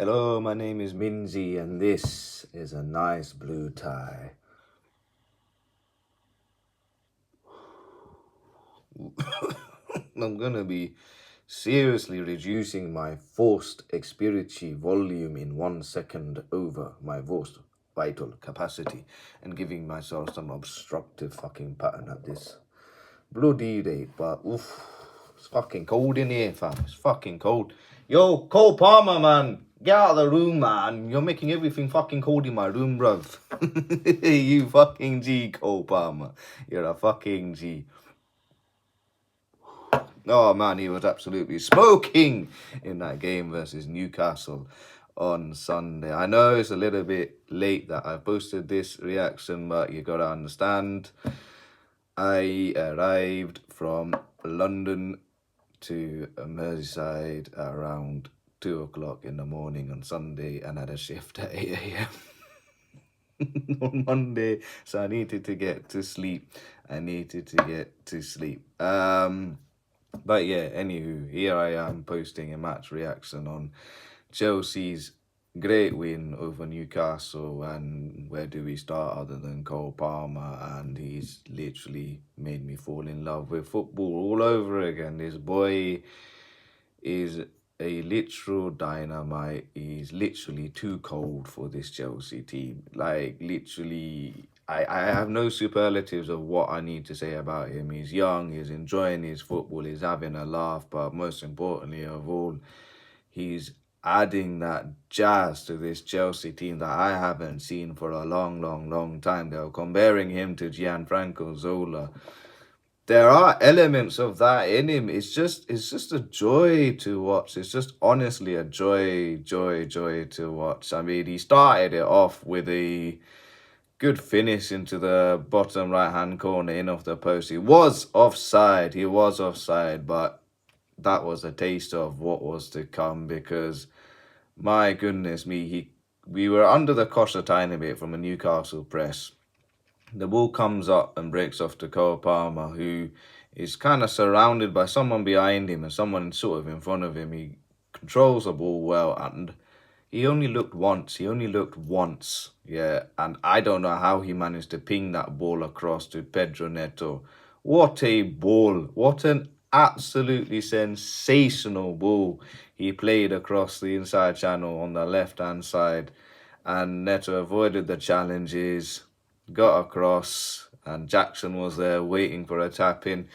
Hello, my name is Minzy, and this is a nice blue tie. I'm gonna be seriously reducing my forced expiratory volume in 1 second over my forced vital capacity and giving myself some obstructive fucking pattern at this bloody date. But oof, it's fucking cold in here, fam. It's fucking cold. Yo, Cole Palmer, man. Get out of the room, man. You're making everything fucking cold in my room, bruv. You fucking G, Cole Palmer. You're a fucking G. Oh, man, he was absolutely smoking in that game versus Newcastle on Sunday. I know it's a little bit late that I posted this reaction, but you gotta understand, I arrived from London to Merseyside around 2 o'clock in the morning on Sunday and had a shift at 8 a.m. on Monday, so I needed to get to sleep. But yeah, anywho, here I am posting a match reaction on Chelsea's great win over Newcastle, and where do we start other than Cole Palmer? And he's literally made me fall in love with football all over again. This boy is a literal dynamite. He's literally too cold for this Chelsea team. Like, literally, I have no superlatives of what I need to say about him. He's young, he's enjoying his football, he's having a laugh, but most importantly of all, he's adding that jazz to this Chelsea team that I haven't seen for a long time. They were comparing him to Gianfranco Zola. There are elements of that in him. It's just a joy to watch. It's just honestly a joy to watch. I mean, he started it off with a good finish into the bottom right-hand corner in off the post. He was offside, but that was a taste of what was to come, because my goodness me, we were under the cosh a tiny bit from a Newcastle press. The ball comes up and breaks off to Cole Palmer, who is kind of surrounded by someone behind him and someone sort of in front of him. He controls the ball well, and he only looked once. Yeah, and I don't know how he managed to ping that ball across to Pedro Neto. What a ball. What an absolutely sensational ball he played across the inside channel on the left-hand side. And Neto avoided the challenges, got across, and Jackson was there waiting for a tap in.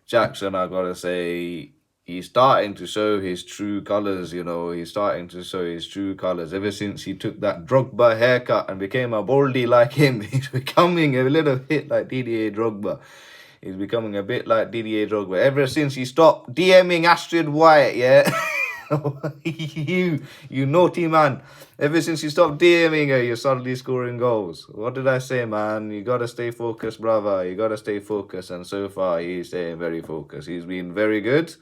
Jackson, I gotta say, he's starting to show his true colours, He's starting to show his true colours. Ever since he took that Drogba haircut and became a baldy like him, he's becoming a little bit like Didier Drogba. He's becoming a bit like Didier Drogba. Ever since he stopped DMing Astrid Wyatt, yeah? you naughty man. Ever since you stopped DMing her, you're suddenly scoring goals. What did I say, man? You gotta stay focused, brother. You gotta stay focused. And so far, he's staying very focused. He's been very good.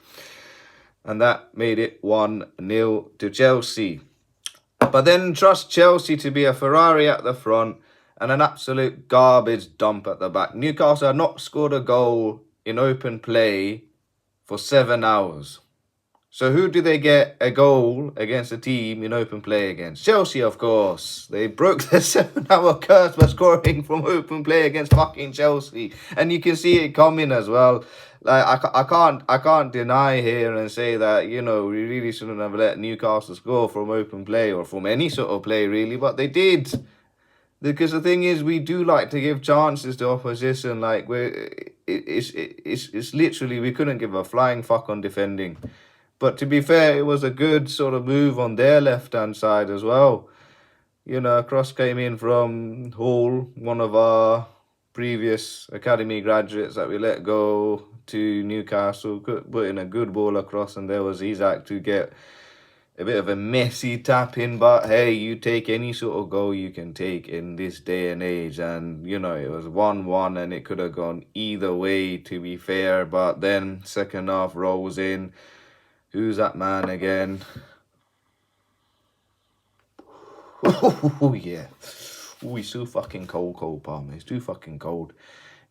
And that made it 1-0 to Chelsea. But then trust Chelsea to be a Ferrari at the front and an absolute garbage dump at the back. Newcastle had not scored a goal in open play for 7 hours. So who do they get a goal against a team in open play against? Chelsea, of course. They broke the 7-hour curse by scoring from open play against fucking Chelsea. And you can see it coming as well. Like, I can't deny here and say that, we really shouldn't have let Newcastle score from open play or from any sort of play, really. But they did. Because the thing is, we do like to give chances to opposition. Like, it's literally, we couldn't give a flying fuck on defending. But to be fair, it was a good sort of move on their left-hand side as well. A cross came in from Hall, one of our previous academy graduates that we let go to Newcastle, put in a good ball across, and there was Isaac to get a bit of a messy tap in. But hey, you take any sort of goal you can take in this day and age. And, it was 1-1 and it could have gone either way, to be fair. But then second half rolls in. Who's that man again? Oh, yeah. Oh, he's too fucking cold, Cole Palmer. He's too fucking cold.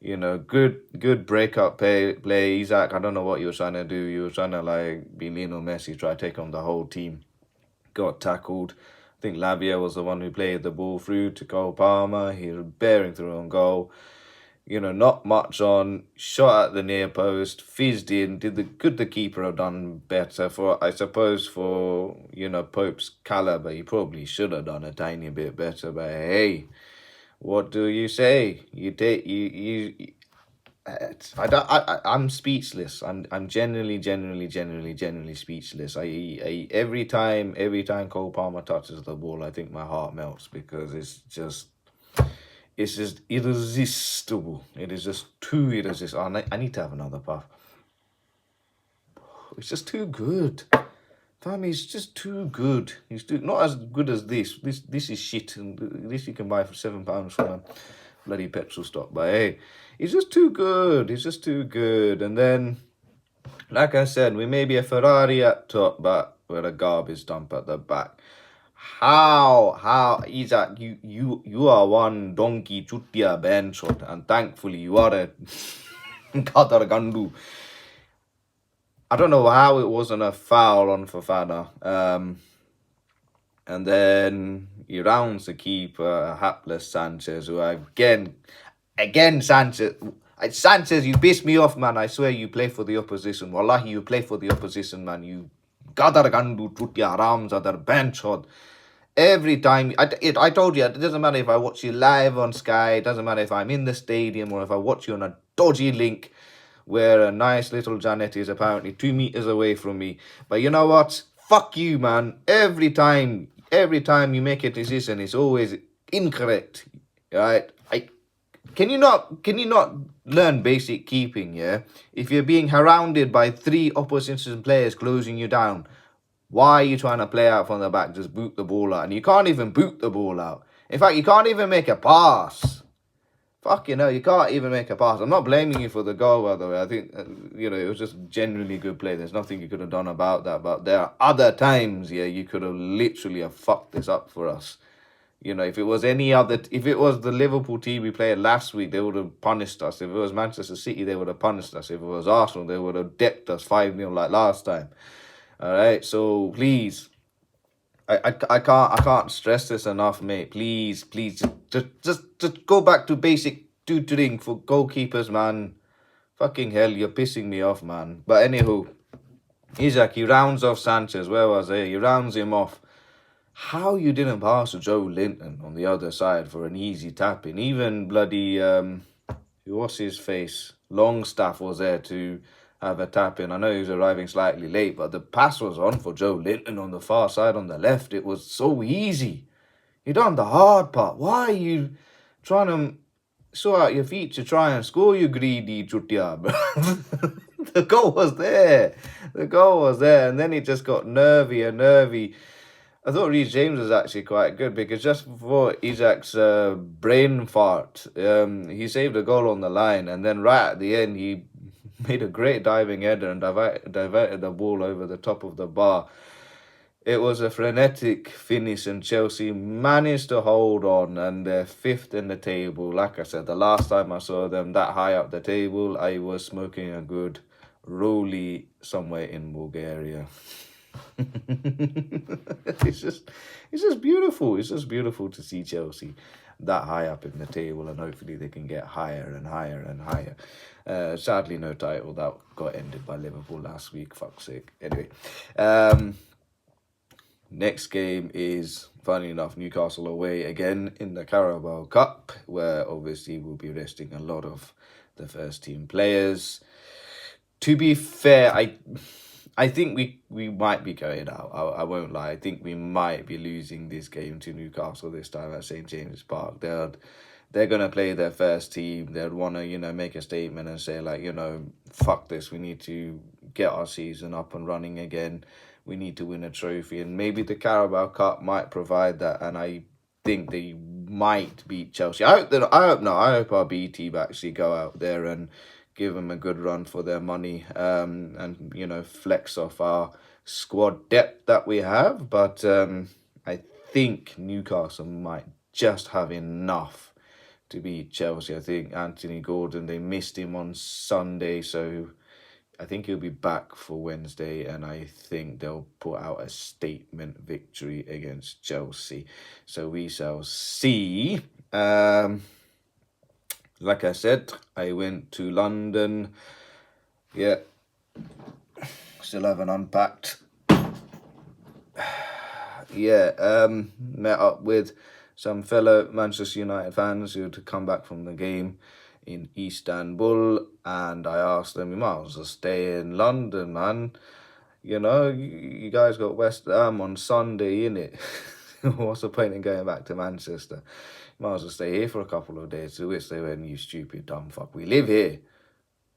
Good breakup play. Isaac, I don't know what you were trying to do. You were trying to, be Lionel Messi, try to take on the whole team. got tackled. I think Lavia was the one who played the ball through to Cole Palmer. He was bearing through on goal. You know, not much on. Shot at the near post, fizzed in. Could the keeper have done better? I suppose for Pope's caliber, he probably should have done a tiny bit better. But hey, what do you say? I'm speechless. I'm genuinely speechless. Every time Cole Palmer touches the ball, I think my heart melts because it's just irresistible. It is just too irresistible. I need to have another puff. It's just too good. Fam, he's just too good. He's not as good as this. This is shit, and this you can buy for £7 from a bloody petrol stop. But hey, he's just too good. He's just too good. And then, like I said, we may be a Ferrari at top, but we're a garbage dump at the back. How, Isaac, you are one donkey chutia bench shot, and thankfully you are a Qatar Gandu. I don't know how it wasn't a foul on Fofana. And then he rounds the keeper, hapless Sanchez, who again, Sanchez, you pissed me off, man. I swear you play for the opposition. Wallahi, you play for the opposition, man. You Qadar Gandu Chutia Rams other bench shot. Every time, I told you, it doesn't matter if I watch you live on Sky, it doesn't matter if I'm in the stadium or if I watch you on a dodgy link where a nice little Janet is apparently 2 meters away from me. But you know what? Fuck you, man. Every time you make a decision, it's always incorrect. Right? Can you not learn basic keeping, yeah? If you're being surrounded by 3 opposition players closing you down, why are you trying to play out from the back? Just boot the ball out. And you can't even boot the ball out. In fact, you can't even make a pass. Fuck, you can't even make a pass. I'm not blaming you for the goal, by the way. I think, it was just genuinely good play. There's nothing you could have done about that. But there are other times, you could have literally have fucked this up for us. If it was the Liverpool team we played last week, they would have punished us. If it was Manchester City, they would have punished us. If it was Arsenal, they would have decked us 5-0 like last time. All right, so please, I can't stress this enough, mate. Please, just go back to basic tutoring for goalkeepers, man. Fucking hell, you're pissing me off, man. But anywho, Isaac, he rounds off Sanchez. Where was he? He rounds him off. How you didn't pass to Joe Linton on the other side for an easy tap-in? Even bloody, what's his face? Longstaff was there to have a tap-in. I know he was arriving slightly late, but the pass was on for Joe Linton on the far side on the left. It was so easy. You done the hard part. Why are you trying to sort out your feet to try and score, you greedy chutia, bro? The goal was there. And then it just got nervy. I thought Reece James was actually quite good because just before Isaac's brain fart, he saved a goal on the line, and then right at the end he made a great diving header and diverted the ball over the top of the bar. It was a frenetic finish, and Chelsea managed to hold on, and they're 5th in the table. Like I said, the last time I saw them that high up the table, I was smoking a good rollie somewhere in Bulgaria. It's just beautiful. It's just beautiful to see Chelsea that high up in the table, and hopefully they can get higher and higher. Sadly, no title. That got ended by Liverpool last week. Fuck's sake. Anyway, next game is, funny enough, Newcastle away again in the Carabao Cup, where obviously we'll be resting a lot of the first team players. To be fair, I think we might be going out. I won't lie. I think we might be losing this game to Newcastle this time at St. James's Park. They're going to play their first team. They'd want to, make a statement and say, like, fuck this. We need to get our season up and running again. We need to win a trophy. And maybe the Carabao Cup might provide that. And I think they might beat Chelsea. I hope our B team actually go out there and give them a good run for their money, and flex off our squad depth that we have. But I think Newcastle might just have enough to beat Chelsea. I think Anthony Gordon, they missed him on Sunday, so I think he'll be back for Wednesday, and I think they'll put out a statement victory against Chelsea. So we shall see. Like I said, I went to London. Yeah, still haven't unpacked. Yeah, met up with some fellow Manchester United fans who'd come back from the game in Istanbul, and I asked them, you might as well stay in London, man. You know, you guys got West Ham on Sunday, innit? What's the point in going back to Manchester? You might as well stay here for a couple of days. To which they went, you stupid dumb fuck, we live here.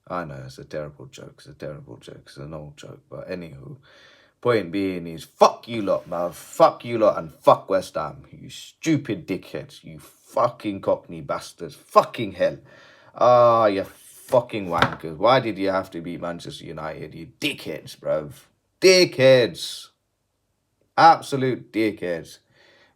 I know, it's a terrible joke, it's an old joke, but anywho. Point being is, fuck you lot, man. Fuck you lot and fuck West Ham. You stupid dickheads. You fucking cockney bastards. Fucking hell. Ah, you fucking wankers. Why did you have to beat Manchester United? You dickheads, bruv. Dickheads. Absolute dickheads.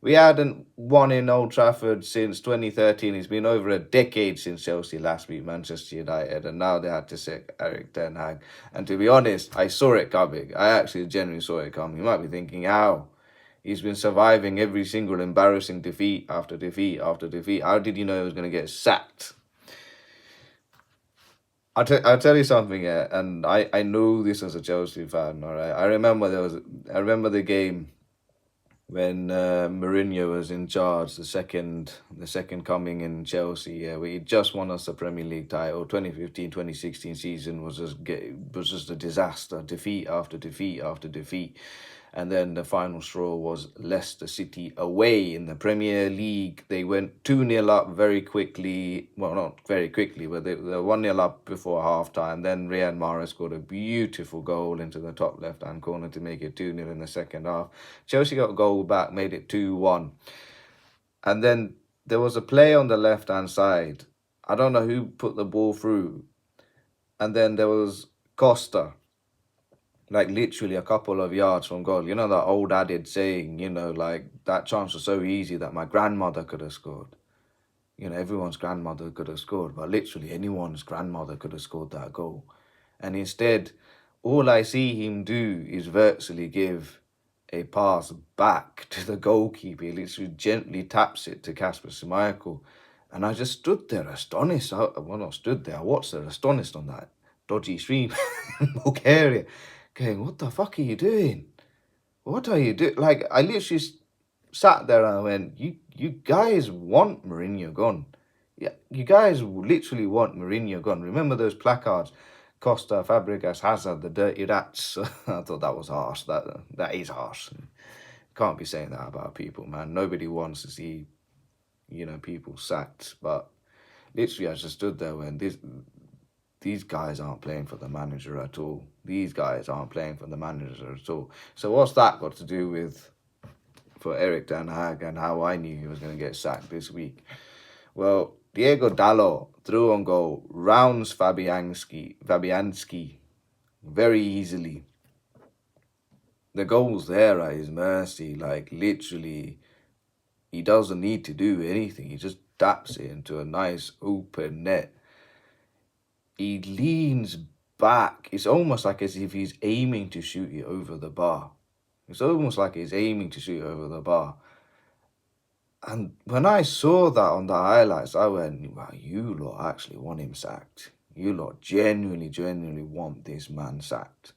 We hadn't won in Old Trafford since 2013. It's been over a decade since Chelsea last beat Manchester United, and now they had to sack Erik ten Hag. And to be honest, I saw it coming. I actually genuinely saw it coming. You might be thinking, how? He's been surviving every single embarrassing defeat after defeat after defeat. How did you know he was going to get sacked? I'll tell you something, yeah, and I know this as a Chelsea fan, all right? I remember the game when Mourinho was in charge, the second coming in Chelsea, yeah, we just won us the Premier League title. 2015-2016 season was just a disaster, defeat after defeat after defeat. And then the final straw was Leicester City away in the Premier League. They went 2-0 up very quickly. Well, not very quickly, but they were 1-0 up before half-time. Then Riyad Mahrez scored a beautiful goal into the top left-hand corner to make it 2-0 in the second half. Chelsea got a goal back, made it 2-1. And then there was a play on the left-hand side. I don't know who put the ball through. And then there was Costa, like literally a couple of yards from goal. You know that old adage saying, you know, like that chance was so easy that my grandmother could have scored. You know, everyone's grandmother could have scored, but literally anyone's grandmother could have scored that goal. And instead, all I see him do is virtually give a pass back to the goalkeeper. He literally gently taps it to Kasper Schmeichel. And I just stood there astonished. I watched there astonished on that dodgy stream in Bulgaria, going, what the fuck are you doing? What are you doing? Like, I literally sat there and I went, you guys want Mourinho gone. Yeah, you guys literally want Mourinho gone. Remember those placards? Costa, Fabregas, Hazard, the dirty rats. I thought that was harsh. That is harsh. Can't be saying that about people, man. Nobody wants to see, you know, people sacked. But literally, I just stood there when these guys aren't playing for the manager at all. These guys aren't playing for the manager at all. So what's that got to do with for Erik ten Hag and how I knew he was going to get sacked this week? Well, Diego Dalot threw on goal, rounds Fabianski very easily. The goal's there at his mercy. Like, literally, he doesn't need to do anything. He just taps it into a nice open net. He leans back. It's almost like as if he's aiming to shoot it over the bar. It's almost like he's aiming to shoot over the bar. And when I saw that on the highlights, I went, wow, you lot actually want him sacked. You lot genuinely want this man sacked.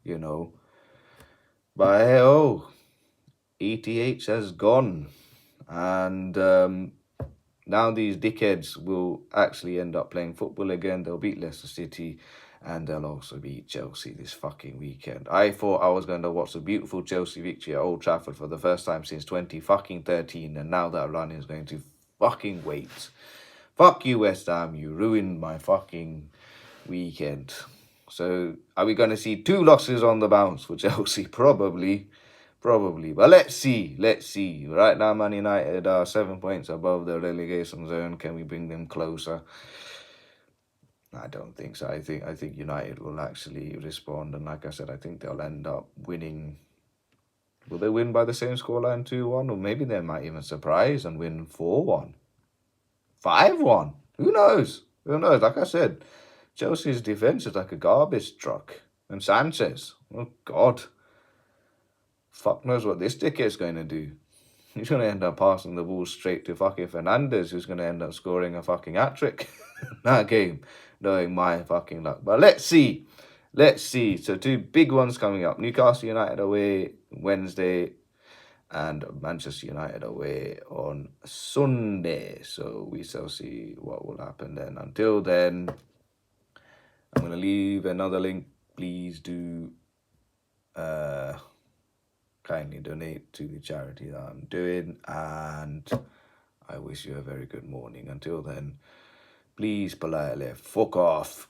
You know. But hey, ETH has gone. And now these dickheads will actually end up playing football again. They'll beat Leicester City and they'll also beat Chelsea this fucking weekend. I thought I was going to watch a beautiful Chelsea victory at Old Trafford for the first time since 2013, and now that run is going to fucking wait. Fuck you, West Ham. You ruined my fucking weekend. So are we going to see 2 losses on the bounce for Chelsea? Probably. But let's see. Right now, Man United are 7 points above the relegation zone. Can we bring them closer? I don't think so. I think United will actually respond. And like I said, I think they'll end up winning. Will they win by the same scoreline, 2-1? Or maybe they might even surprise and win 4-1. 5-1. Who knows? Like I said, Chelsea's defence is like a garbage truck. And Sanchez, oh God. Fuck knows what this dickhead's going to do. He's going to end up passing the ball straight to fucking Fernandes, who's going to end up scoring a fucking hat-trick that game, knowing my fucking luck. But let's see. Let's see. So 2 big ones coming up. Newcastle United away Wednesday and Manchester United away on Sunday. So we shall see what will happen then. Until then, I'm going to leave another link. Please do kindly donate to the charity that I'm doing, and I wish you a very good morning. Until then, please politely fuck off.